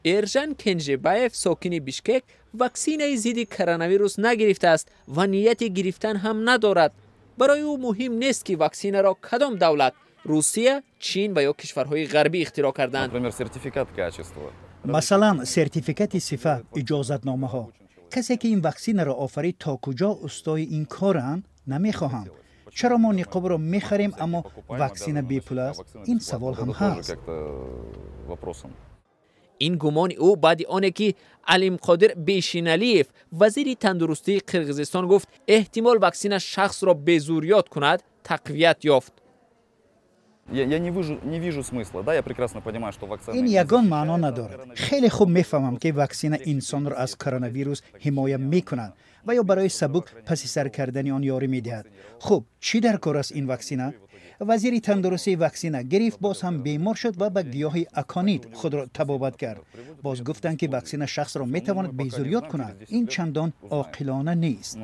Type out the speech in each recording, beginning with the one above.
ارژن کنجبایف ساکن بیشکک واکسین ضد کرونا ویروس نگرفته است و نیت گرفتن هم ندارد. برای او مهم نیست که واکسن را کدام دولت، روسیه، چین و یا کشورهای غربی اختراع کردند. مثلا سرتیفیکات صفه، اجازتنامه ها. کسی که این واکسن را آفرید تا کجا استای این کارن نمیخواهم. چرا ما نقاب را میخریم اما واکسن بی پول است؟ این سوال هم هست. این گمان او بعد آنه که علیم قادر بیشینالیف وزیر تندرستی قرقیزستان گفت احتمال واکسن شخص را به زور یاد کند تقویت یافت. این یگان معنا ندارد. خیلی خوب میفهمم که واکسن انسان را از کرونا ویروس حمایت میکند و یا برای سبک پس سر کردن آن یاری میدهد. خب چی در کار است این واکسن؟ وزیر تندرستی واکسن گرفت، باز هم بیمار شد و به گیاه اکانیت خود را تبابت کرد. باز گفتند که واکسن شخص را میتواند بیزوریات کند. این چندان عاقلانه نیست.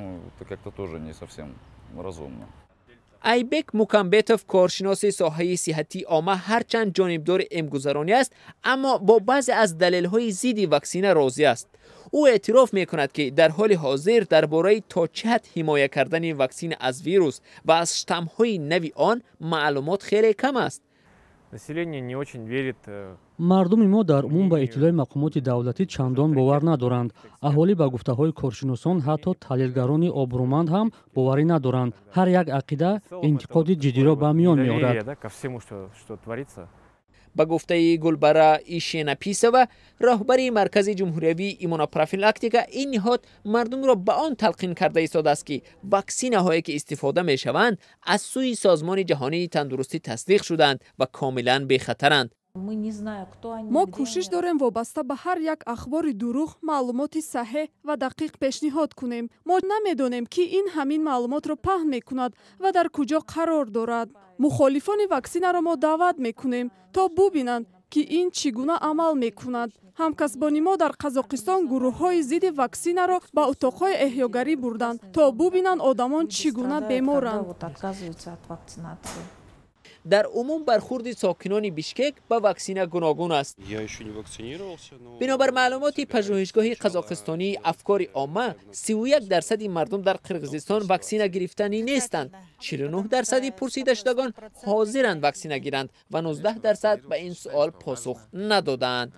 ایبک موکامبتوف کارشناس ساحه صحتی عامه هرچند جانبدار امگذرانی است اما با بعضی از دلایل ضد واکسن راضی است. او اعتراف میکند که در حال حاضر درباره تا چه حد حمایت کردن واکسن از ویروس و از شتم‌های نوی آن معلومات خیلی کم است. مردم ما در عموم به اطلاع مقامات دولتی چندان باور ندارند. اهالی به گفته‌های کارشناسان حتی تحلیلگران آبرومند هم باوری ندارند. هر یک عقیده انتقاد جدی را به میان می‌آورد. با گفته گلبره ایشیناپیسووا راهبر مرکز جمهوری ایمونوپروفیلاکتیکا این نهاد مردم را به آن تلقین کرده ایستاده است که واکسن هایی که استفاده می شوند از سوی سازمان جهانی تندرستی تصدیق شدند و کاملا بی خطرند. ما کوشش داریم وابسته به هر یک اخبار دروغ معلومات صحیح و دقیق پیشنهاد کنیم. ما نمیدانیم که این همین معلومات را پهن میکند و در کجا قرار دارد. مخالفان واکسن را ما دعوت میکنیم تا ببینند که این چگونه عمل میکند. همکسبان ما در قزاقستان گروه های ضد واکسن را به اتاقهای احیاگری بردند تا ببینند آدمان چگونه بیمارند. در عموم برخورد ساکنان بیشکک با واکسن گوناگون است. بنابر معلومات پژوهشگاه قزاقستانی افکار عامه 31% مردم در قرقیزستان واکسن گرفتنی نیستند. 49% پرسیده شدگان حاضرند واکسن گیرند و 19% به این سوال پاسخ ندادند.